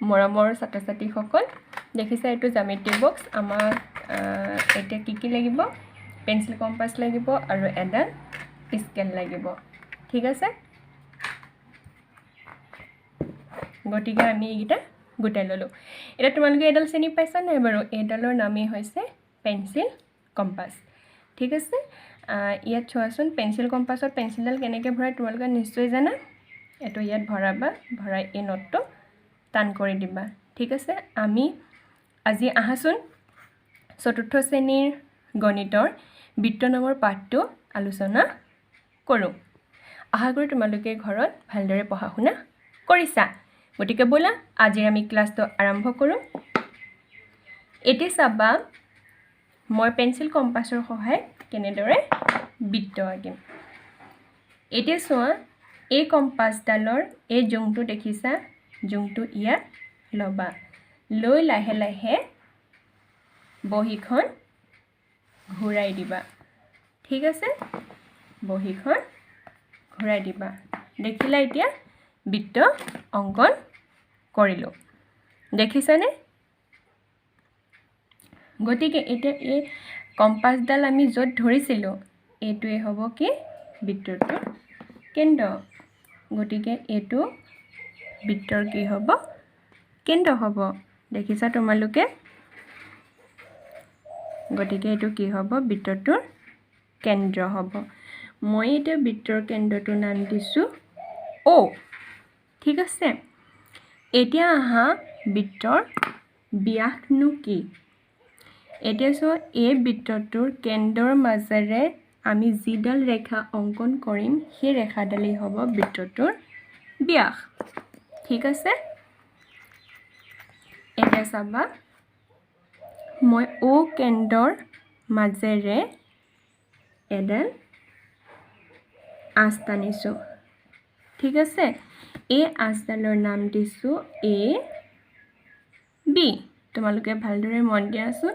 মৰমৰ ছাত্ৰ ছাত্ৰীসকল দেখিছা এইটো জ্যামিতি বক্স আমাক এটা কি লাগিব পেন্সিল কম্পাস লাগিব আৰু এডাল স্কেল লাগিব ঠিক আছে গটিকে আমি এটা গুটাই ললো এটা তোমালোকে এডাল চিনি পাইছা নাই বাৰু এডালৰ নামই হৈছে পেন্সিল কম্পাস ঠিক আছে ইয়াত চোৱাচোন পেন্সিল কম্পাসত পেন্সিলডাল কেনেকৈ ভৰাই তোমালোকে নিশ্চয় জানা এটো ইয়াত ভৰাবা ভৰাই এই নটটো টান কৰি দিবা ঠিক আছে আমি আজি আহাচোন চতুৰ্থ শ্ৰেণীৰ গণিতৰ বৃত্ত নামৰ পাঠটো আলোচনা কৰোঁ আশা কৰোঁ তোমালোকে ঘৰত ভালদৰে পঢ়া শুনা কৰিছা গতিকে বলা আজি আমি ক্লাছটো আৰম্ভ কৰোঁ এটি চাবা মই পেন্সিল কম্পাসৰ সহায় কেনেদৰে বৃত্ত আঁকিম এতিয়া চোৱা এই কম্পাসডালৰ এই জোংটো দেখিছা জোংটো ইয়াত লবা লৈ লাহে লাহে বহিখন ঘূৰাই দিবা ঠিক আছে বহিখন ঘূৰাই দিবা দেখিলা এতিয়া বৃত্ত অঙ্কন কৰিলো দেখিছানে গতিকে এটা এই কম্পাসডাল আমি যত ধৰিছিলো এটোৱে হ'ব কি বৃত্তটোৰ কেন্দ্ৰ গতিকে এটো বৃত্তৰ কি হ'ব কেন্দ্ৰ হ'ব দেখিছা তোমালোকে গতিকে এটো কি হ'ব বৃত্তটোৰ কেন্দ্ৰ হ'ব মই এটা বৃত্তৰ কেন্দ্ৰটোৰ নাম দিছো ও ঠিক আছে এতিয়া আহা বৃত্তৰ ব্যাসনো কি এতিয়া সো এই বৃত্তটোৰ কেন্দ্ৰৰ মাজেৰে আমি যিডাল ৰেখা অঙ্কন কৰিম সেই ৰেখাডালেই হ'ব বৃত্তটোৰ ব্যাস ঠিক আছে এতিয়া চাবা মই ও কেন্দ্ৰৰ মাজেৰে এডাল আঁচ টানিছো ঠিক আছে এই আঁচডালৰ নাম দিছো এ বি তোমালোকে ভালদৰে মন দিয়াছোন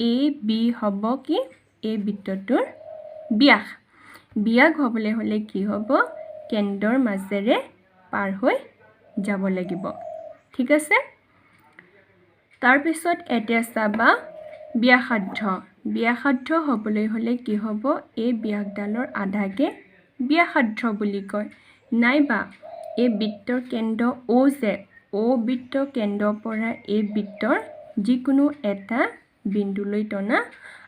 এ বি হ'ব কি এই বৃত্তটোৰ ব্যাস ব্যাস হ'বলৈ হলে কি হ'ব কেন্দ্ৰৰ মাজেৰে পাৰ হৈ যাব লাগিব ঠিক আছে তাৰ পিছত এতিয়া চাবা ব্যাসাৰ্ধ হ'বলৈ হলে কি হ'ব এই ব্যাসডালৰ আধাকে ব্যাসাৰ্ধ বুলি কয় নাইবা এই বৃত্তৰ কেন্দ্ৰ ও যে ও বৃত্ত কেন্দ্ৰৰ পৰা এই বৃত্তৰ যিকোনো এটা বিন্দুলৈ টনা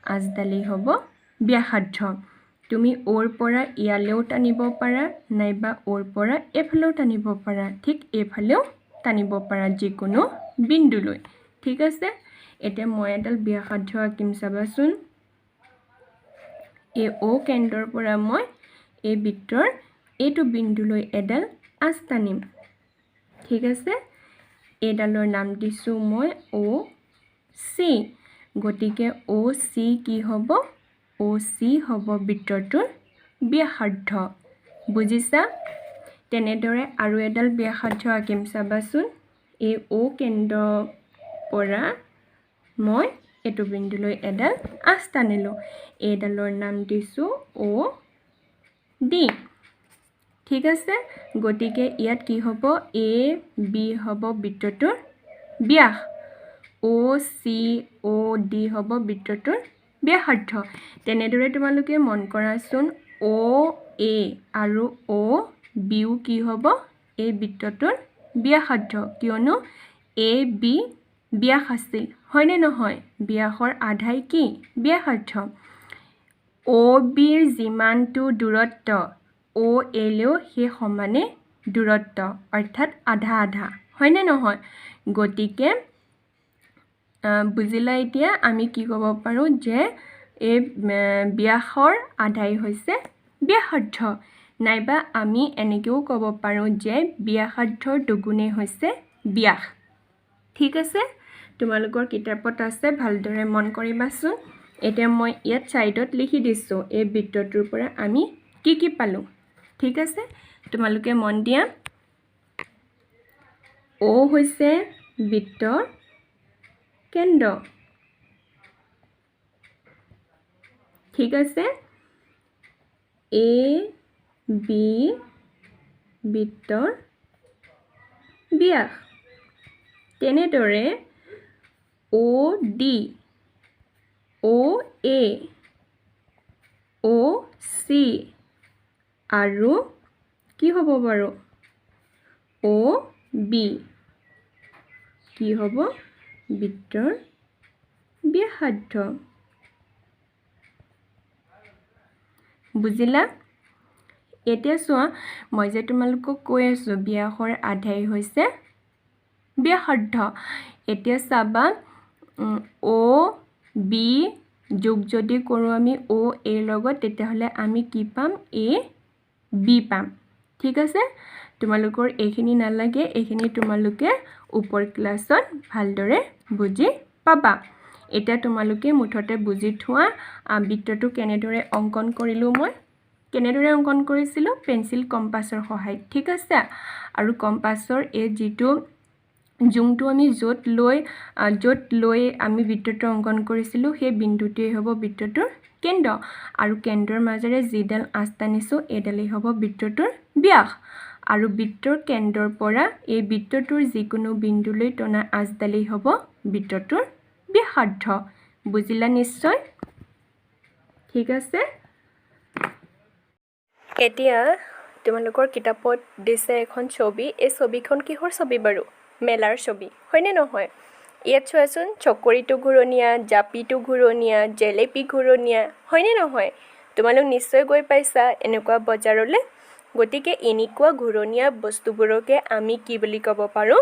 আঁচডালেই হ'ব ব্যাসাৰ্ধ তুমি ওৰ পৰা ইয়ালৈও টানিব পাৰা নাইবা ওৰ পৰা এফালেও টানিব পাৰা ঠিক এফালেও টানিব পাৰা যিকোনো বিন্দুলৈ ঠিক আছে এতিয়া মই এডাল ব্যাসাৰ্ধ আঁকিম চাবাচোন এই ও কেন্দ্ৰৰ পৰা মই এই বৃত্তৰ এইটো বিন্দুলৈ এডাল আঁচ টানিম ঠিক আছে এডালৰ নাম দিছো মই ও সি গতিকে ও সি কি হ'ব ও সি হ'ব বৃত্তটোৰ ব্যাসাৰ্ধ বুজিছা তেনেদৰে আৰু এডাল ব্যাসাৰ্ধ আঁকিম চাবাচোন এই ও কেন্দ্ৰৰ পৰা মই এটো বিন্দুলৈ এডাল আঁচ টানিলো এডালৰ নাম দিছো ও ডি ঠিক আছে গতিকে ইয়াত কি হ'ব এ বি হ'ব বৃত্তটোৰ ব্যাস ও সি ও ডি হ'ব বৃত্তটোৰ ব্যাসাৰ্ধ তেনেদৰে তোমালোকে মন কৰাচোন ও এ আৰু ও বিও কি হ'ব এই বৃত্তটোৰ ব্যাসাৰ্ধ কিয়নো এ বি ব্যাস আছিল হয়নে নহয় ব্যাসৰ আধাই কি ব্যাসাৰ্ধ ও বিৰ যিমানটো দূৰত্ব ও এলেও সেই সমানে দূৰত্ব অৰ্থাৎ আধা আধা হয়নে নহয় গতিকে বুজিলা এতিয়া আমি কি ক'ব পাৰো যে এই ব্যাসৰ আধাই হৈছে ব্যাসাৰ্ধ নাইবা আমি এনেকেও ক'ব পাৰো যে ব্যাসাৰ্ধৰ দুগুণে হৈছে ব্যাস ঠিক আছে তোমালোকৰ কিতাপত আছে ভালদৰে মন কৰিবাচোন এতিয়া মই ইয়াত সাইডত লিখি দিছো এই বৃত্তটোৰ পৰা আমি কি পালো ঠিক আছে তোমালোকে মন দিয়া ও হৈছে বৃত্তৰ কেন্দ্ৰ ঠিক আছে এ বি বৃত্তৰ ব্যাস তেনেদৰে OD, OA, OC আৰু কি হ'ব বাৰু OB কি হ'ব বৃত্তৰ ব্যাসাৰ্ধ বুজিলা এতিয়া চোৱা মই যে তোমালোকক কৈ আছো ব্যাসৰ আধাই হৈছে ব্যাসাৰ্ধ এতিয়া চাবা OB যোগ যদি কৰোঁ আমি OA লগত তেতিয়াহ'লে আমি কি পাম AB পাম ঠিক আছে তোমালোকৰ এইখিনি নালাগে এইখিনি তোমালোকে ওপৰ ক্লাছত ভালদৰে বুজি পাবা এটা তোমালোকে মুঠতে বুজি থোৱা বৃত্তটো কেনেদৰে অঙ্কন কৰিলো মই কেনেদৰে অঙ্কন কৰিছিলো পেন্সিল কম্পাসৰ সহায়ত ঠিক আছে আৰু কম্পাসৰ এই যেটো জুংটো আমি য'ত লৈ আমি বৃত্তটো অঙ্কন কৰিছিলো সেই বিন্দুটোই হ'ব বৃত্তটোৰ কেন্দ্ৰ আৰু কেন্দ্ৰৰ মাজেৰে যিডাল আঁচ টানিছো এডালেই হ'ব বৃত্তটোৰ ব্যাস আৰু বৃত্তৰ কেন্দ্ৰৰ পৰা এই বৃত্তটোৰ যিকোনো বিন্দুলৈ টনা আঁচডালেই হ'ব বৃত্তটোৰ ব্যাসাৰ্ধ বুজিলা নিশ্চয় ঠিক আছে এতিয়া তোমালোকৰ কিতাপত দিছে এখন ছবি এই ছবিখন কিহৰ ছবি বাৰু মেলাৰ ছবি হয়নে নহয় ইয়াত চোৱাচোন চকৰিটো ঘূৰণীয়া জাপিটো ঘূৰণীয়া জেলেপি ঘূৰণীয়া হয়নে নহয় তোমালোক নিশ্চয় গৈ পাইছা এনেকুৱা বজাৰলৈ গতিকে এনেকুৱা ঘূৰণীয়া বস্তুবোৰকে আমি কি বুলি ক'ব পাৰো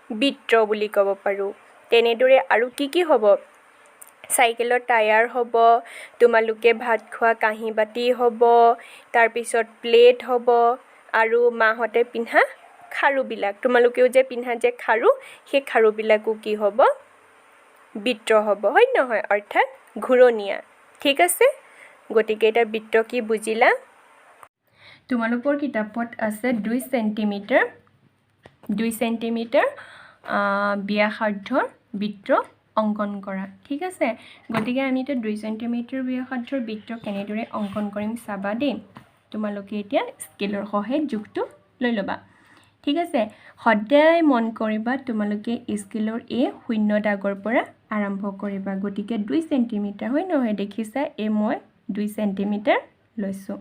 বৃত্ত বুলি ক'ব পাৰো তেনেদৰে আৰু কি হ'ব সাইকেলৰ টায়াৰ হ'ব তোমালোকে ভাত খোৱা কাঁহী বাটি হ'ব তাৰ পিছত প্লেট হ'ব আৰু মাহতে পিন্ধা খাৰুবিলাক তোমালোকেও যে পিন্ধা যে খাৰু সেই খাৰুবিলাকো কি হ'ব বৃত্ত হ'ব হয় নহয় অৰ্থাৎ ঘূৰণীয়া ঠিক আছে গতিকে এটা বৃত্ত কি বুজিলা তোমালোকৰ কিতাপত আছে 2 সেন্টিমিটাৰ ব্যাসাৰ্ধৰ বৃত্ত অঙ্কন কৰা ঠিক আছে গতিকে আমি এটা 2 সেন্টিমিটাৰ ব্যাসাৰ্ধৰ বৃত্ত কেনেদৰে অঙ্কন কৰিম চাবা দেই তোমালোকে এতিয়া স্কেলৰ সহায়ত জোখটো লৈ লবা ঠিক আছে সদায় মন কৰিবা তোমালোকে স্কেলৰ এই শূন্য দাগৰ পৰা আৰম্ভ কৰিবা গতিকে 2 সেন্টিমিটাৰ হয় নহয় দেখিছা এই মই 2 সেন্টিমিটাৰ লৈছো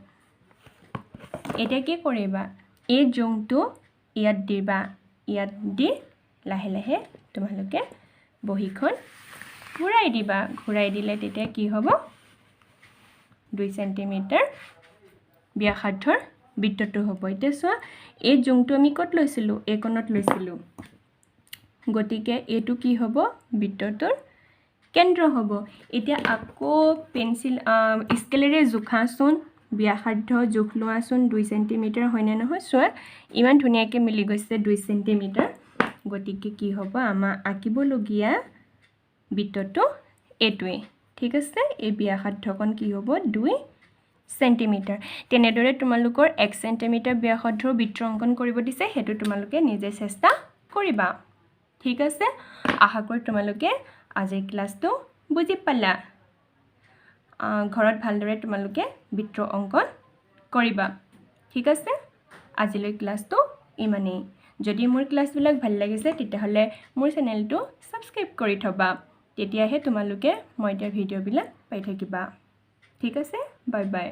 এটা কি কৰিবা এই জোংটো ইয়াত দিবা ইয়াত দি লাহে লাহে তোমালোকে বহিখন ঘূৰাই দিবা ঘূৰাই দিলে তেতিয়া কি হ'ব 2 সেন্টিমিটাৰ ব্যাসাৰ্ধৰ বৃত্তটো হ'ব এতিয়া চোৱা এই জোংটো আমি কত লৈছিলো এই কোণত লৈছিলো গতিকে এটো কি হ'ব বৃত্তটোৰ কেন্দ্ৰ হ'ব এতিয়া আকৌ পেন্সিল স্কেলেৰে জোখাচোন ব্যাসাৰ্ধ জোখ লোৱাচোন 2 সেন্টিমিটাৰ হয়নে নহয় চোৱা ইমান ধুনীয়াকৈ মিলি গৈছে 2 সেন্টিমিটাৰ গতিকে কি হ'ব আমা আঁকিবলগীয়া বৃত্তটো এটোৱে ঠিক আছে এই ব্যাসাৰ্ধকণ কি হ'ব 2 সেন্টিমিটাৰ তেনেদৰে তোমালোকৰ 1 সেন্টিমিটাৰ ব্যাসাৰ্ধৰ বৃত্ত অঙ্কন কৰিব দিছে হেতু তোমালোকে নিজে চেষ্টা কৰিবা ঠিক আছে আশা কৰো তোমালোকে আজিৰ ক্লাসটো বুজি পালা ঘৰত ভালদৰে তোমালোকে বৃত্ত অঙ্কন কৰিবা ঠিক আছে আজিলৈ ক্লাসটো ইমানেই যদি মোৰ ক্লাসবিলাক ভাল লাগিছে তেতিয়াহলে মোৰ চেনেলটো সাবস্ক্ৰাইব কৰি থবা তেতিয়াহে তোমালোকে মই দিয়া ভিডিঅ'বিলাক পাই থাকিবা ঠিক আছে বাই বাই